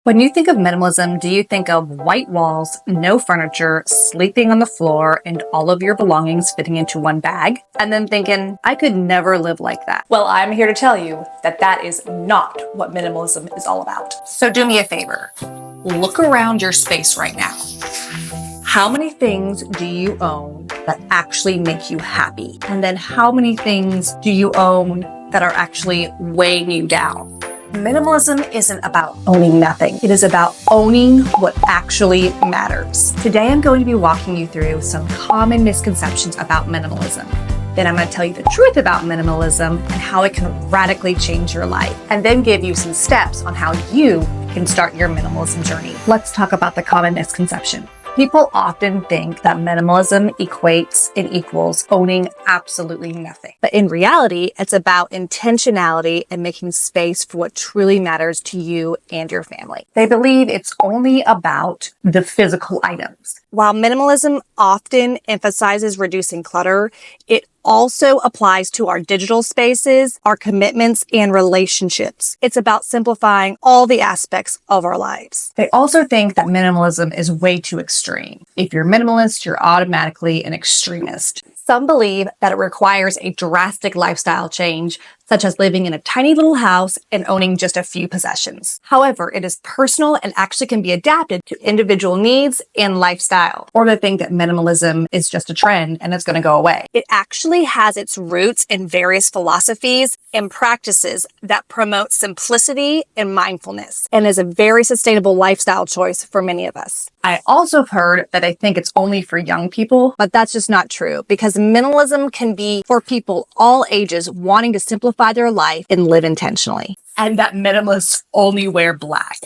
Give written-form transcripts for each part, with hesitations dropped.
When you think of minimalism, do you think of white walls, no furniture, sleeping on the floor, and all of your belongings fitting into one bag? And then thinking, I could never live like that. Well, I'm here to tell you that that is not what minimalism is all about. So do me a favor. Look around your space right now. How many things do you own that actually make you happy? And then how many things do you own that are actually weighing you down? Minimalism isn't about owning nothing. It is about owning what actually matters. Today, I'm going to be walking you through some common misconceptions about minimalism. Then I'm going to tell you the truth about minimalism and how it can radically change your life, and then give you some steps on how you can start your minimalism journey. Let's talk about the common misconception. People often think that minimalism equates and equals owning absolutely nothing. But in reality, it's about intentionality and making space for what truly matters to you and your family. They believe it's only about the physical items. While minimalism often emphasizes reducing clutter, it also applies to our digital spaces, our commitments, and relationships. It's about simplifying all the aspects of our lives. They also think that minimalism is way too extreme. If you're minimalist, you're automatically an extremist. Some believe that it requires a drastic lifestyle change, such as living in a tiny little house and owning just a few possessions. However, it is personal and actually can be adapted to individual needs and lifestyle. Or they think that minimalism is just a trend and it's going to go away. It actually has its roots in various philosophies and practices that promote simplicity and mindfulness, and is a very sustainable lifestyle choice for many of us. I also have heard that they think it's only for young people, but that's just not true, because minimalism can be for people all ages wanting to simplify their life and live intentionally. And that minimalists only wear black.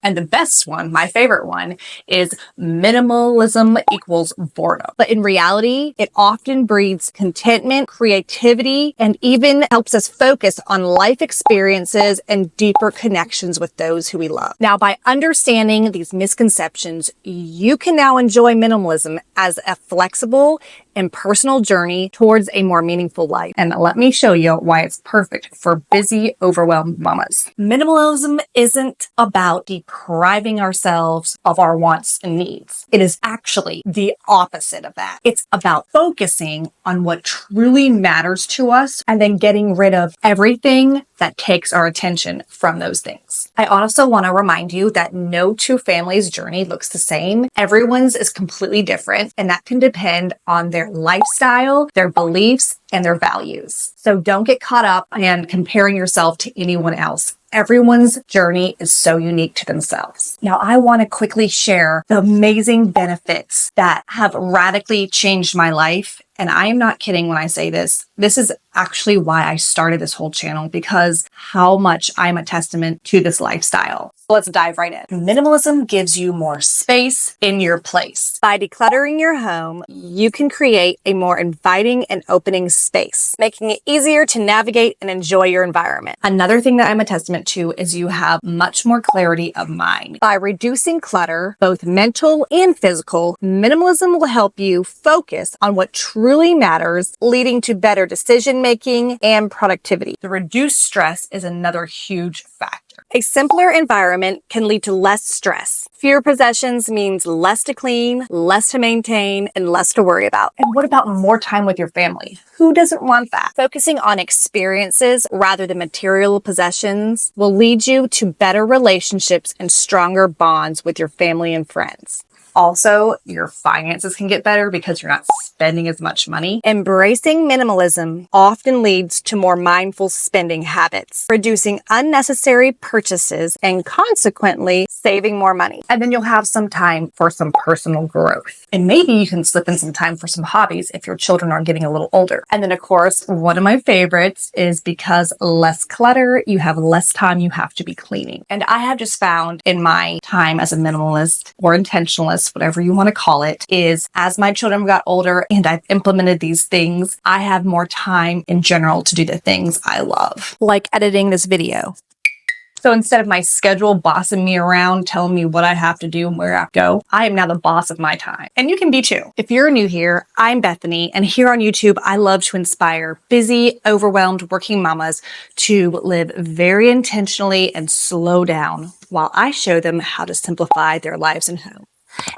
And the best one, my favorite one, is minimalism equals boredom. But in reality, it often breeds contentment, creativity, and even helps us focus on life experiences and deeper connections with those who we love. Now, by understanding these misconceptions, you can now enjoy minimalism as a flexible and personal journey towards a more meaningful life. And let me show you why it's perfect for busy, overwhelmed mamas. Minimalism isn't about depriving ourselves of our wants and needs. It is actually the opposite of that. It's about focusing on what truly matters to us and then getting rid of everything that takes our attention from those things. I also want to remind you that no two families' journey looks the same. Everyone's is completely different, and that can depend on their lifestyle, their beliefs, and their values. So don't get caught up in comparing yourself to anyone else. Everyone's journey is so unique to themselves. Now, I want to quickly share the amazing benefits that have radically changed my life. And I am not kidding when I say this. This is actually why I started this whole channel, because how much I'm a testament to this lifestyle. So let's dive right in. Minimalism gives you more space in your place. By decluttering your home, you can create a more inviting and opening space, making it easier to navigate and enjoy your environment. Another thing that I'm a testament to is you have much more clarity of mind. By reducing clutter, both mental and physical, minimalism will help you focus on what truly matters, leading to better decision making and productivity. The reduced stress is another huge factor. A simpler environment can lead to less stress. Fewer possessions means less to clean, less to maintain, and less to worry about. And what about more time with your family? Who doesn't want that? Focusing on experiences rather than material possessions will lead you to better relationships and stronger bonds with your family and friends. Also, your finances can get better because you're not spending as much money. Embracing minimalism often leads to more mindful spending habits, reducing unnecessary purchases, and consequently saving more money. And then you'll have some time for some personal growth. And maybe you can slip in some time for some hobbies if your children are getting a little older. And then, of course, one of my favorites is because less clutter, you have less time you have to be cleaning. And I have just found in my time as a minimalist or intentionalist, whatever you want to call it, is as my children got older and I've implemented these things, I have more time in general to do the things I love, like editing this video. So instead of my schedule bossing me around, telling me what I have to do and where I have to go, I am now the boss of my time. And you can be too. If you're new here, I'm Bethany, and here on YouTube, I love to inspire busy, overwhelmed working mamas to live very intentionally and slow down while I show them how to simplify their lives and home.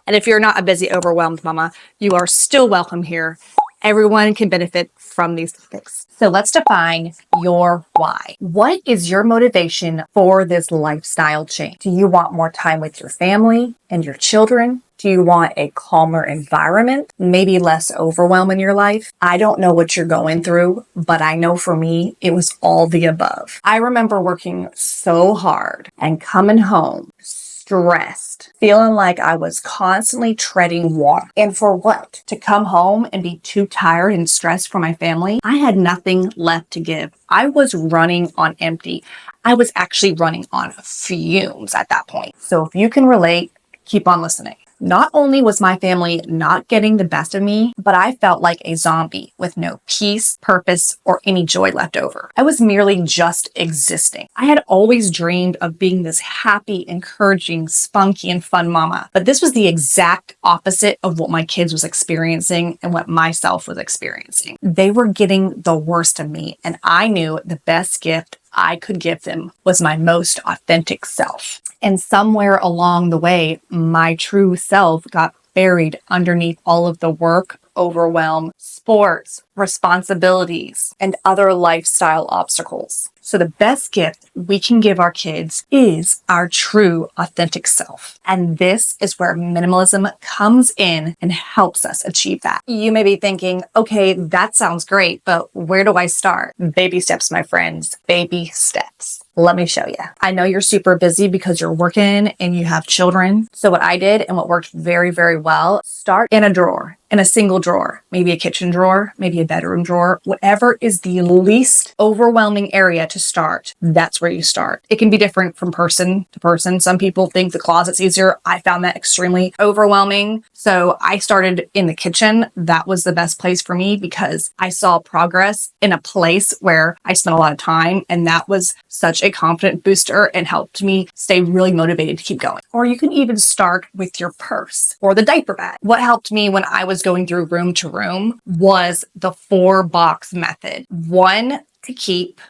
And if you're not a busy, overwhelmed mama, you are still welcome here. Everyone can benefit from these topics. So let's define your why. What is your motivation for this lifestyle change? Do you want more time with your family and your children? Do you want a calmer environment? Maybe less overwhelm in your life? I don't know what you're going through, but I know for me, it was all the above. I remember working so hard and coming home stressed, feeling like I was constantly treading water. And for what? To come home and be too tired and stressed for my family? I had nothing left to give. I was running on empty. I was actually running on fumes at that point. So if you can relate, keep on listening. Not only was my family not getting the best of me, but I felt like a zombie with no peace, purpose, or any joy left over. I was merely just existing. I had always dreamed of being this happy, encouraging, spunky, and fun mama, but this was the exact opposite of what my kids was experiencing and what myself was experiencing. They were getting the worst of me, and I knew the best gift I could give them was my most authentic self. And somewhere along the way, my true self got buried underneath all of the work, overwhelm, sports, responsibilities, and other lifestyle obstacles. So the best gift we can give our kids is our true authentic self. And this is where minimalism comes in and helps us achieve that. You may be thinking, okay, that sounds great, but where do I start? Baby steps, my friends, baby steps. Let me show you. I know you're super busy because you're working and you have children. So what I did and what worked very, very well, start in a drawer, in a single drawer, maybe a kitchen drawer, maybe a bedroom drawer, whatever is the least overwhelming area to start. That's where you start. It can be different from person to person. Some people think the closet's easier. I found that extremely overwhelming. So I started in the kitchen. That was the best place for me because I saw progress in a place where I spent a lot of time, and that was such a confident booster and helped me stay really motivated to keep going. Or you can even start with your purse or the diaper bag. What helped me when I was going through room to room was the 4-box method. 1 to keep,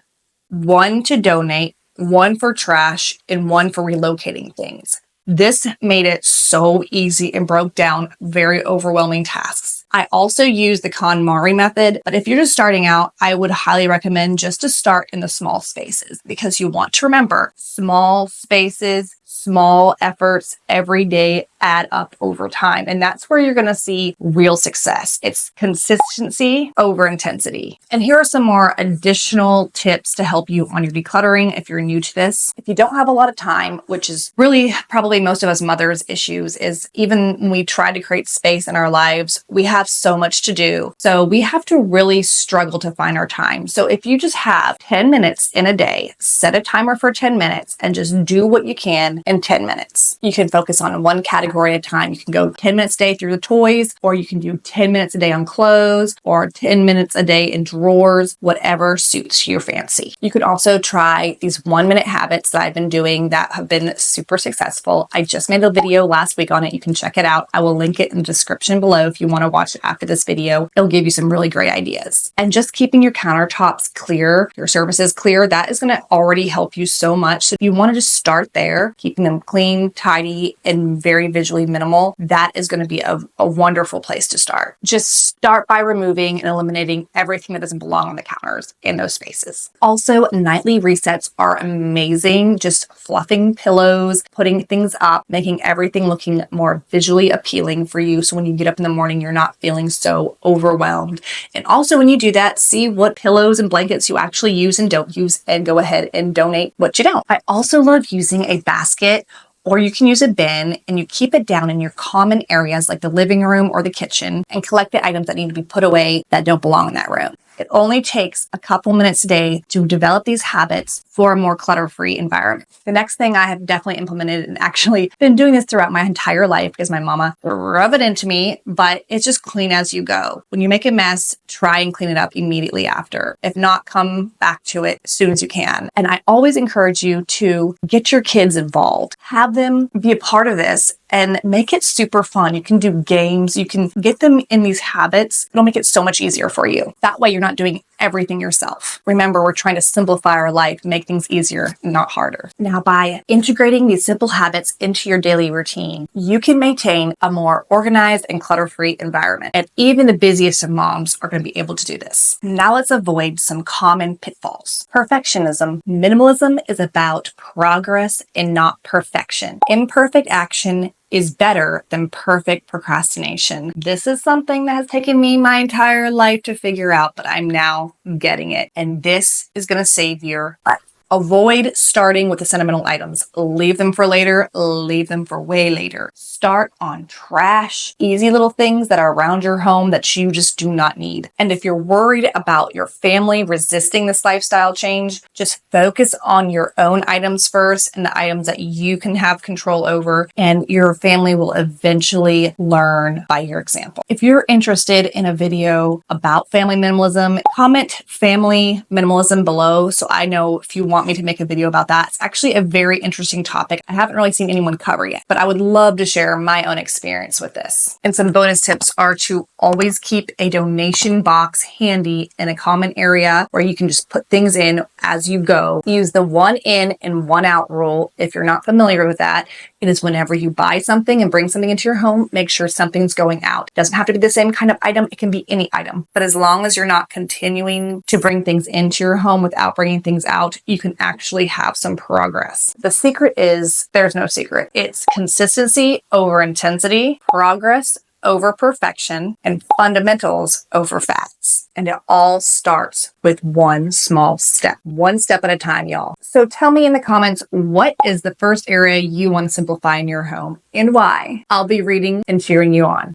1 to donate, 1 for trash, and 1 for relocating things. This made it so easy and broke down very overwhelming tasks. I also use the KonMari method, but if you're just starting out, I would highly recommend just to start in the small spaces because you want to remember small spaces, small efforts every day add up over time. And that's where you're going to see real success. It's consistency over intensity. And here are some more additional tips to help you on your decluttering if you're new to this. If you don't have a lot of time, which is really probably most of us mothers' issues, is even when we try to create space in our lives, we have so much to do. So we have to really struggle to find our time. So if you just have 10 minutes in a day, set a timer for 10 minutes and just do what you can in 10 minutes. You can focus on one category at a time. You can go 10 minutes a day through the toys, or you can do 10 minutes a day on clothes, or 10 minutes a day in drawers, whatever suits your fancy. You could also try these 1-minute habits that I've been doing that have been super successful. I just made a video last week on it. You can check it out. I will link it in the description below if you want to watch it after this video. It'll give you some really great ideas. And just keeping your countertops clear, your surfaces clear, that is going to already help you so much. So if you want to just start there, keeping them clean, tidy, and very visually minimal, that is going to be a wonderful place to start. Just start by removing and eliminating everything that doesn't belong on the counters in those spaces. Also, nightly resets are amazing. Just fluffing pillows, putting things up, making everything looking more visually appealing for you. So when you get up in the morning, you're not feeling so overwhelmed. And also when you do that, see what pillows and blankets you actually use and don't use, and go ahead and donate what you don't. I also love using a basket, or you can use a bin, and you keep it down in your common areas like the living room or the kitchen and collect the items that need to be put away that don't belong in that room. It only takes a couple minutes a day to develop these habits for a more clutter-free environment. The next thing I have definitely implemented, and actually been doing this throughout my entire life because my mama rubbed it into me, but it's just clean as you go. When you make a mess, try and clean it up immediately after. If not, come back to it as soon as you can. And I always encourage you to get your kids involved. Have them be a part of this and make it super fun. You can do games. You can get them in these habits. It'll make it so much easier for you. That way you're not doing everything yourself. Remember, we're trying to simplify our life, make things easier, not harder. Now, by integrating these simple habits into your daily routine, you can maintain a more organized and clutter-free environment. And even the busiest of moms are going to be able to do this. Now let's avoid some common pitfalls. Perfectionism. Minimalism is about progress and not perfection. Imperfect action is better than perfect procrastination. This is something that has taken me my entire life to figure out, but I'm now getting it. And this is going to save your life. Avoid starting with the sentimental items. Leave them for later. Leave them for way later. Start on trash, easy little things that are around your home that you just do not need. And if you're worried about your family resisting this lifestyle change, just focus on your own items first and the items that you can have control over, and your family will eventually learn by your example. If you're interested in a video about family minimalism, comment family minimalism below so I know if you want me to make a video about that. It's actually a very interesting topic I haven't really seen anyone cover yet, but I would love to share my own experience with this. And some bonus tips are to always keep a donation box handy in a common area where you can just put things in as you go. Use the one in and one out rule. If you're not familiar with that, it is whenever you buy something and bring something into your home, make sure something's going out. It doesn't have to be the same kind of item. It can be any item. But as long as you're not continuing to bring things into your home without bringing things out, you can actually have some progress. The secret is, there's no secret. It's consistency over intensity, progress over perfection, and fundamentals over facts. And it all starts with one small step at a time, y'all. So tell me in the comments, what is the first area you want to simplify in your home and why? I'll be reading and cheering you on.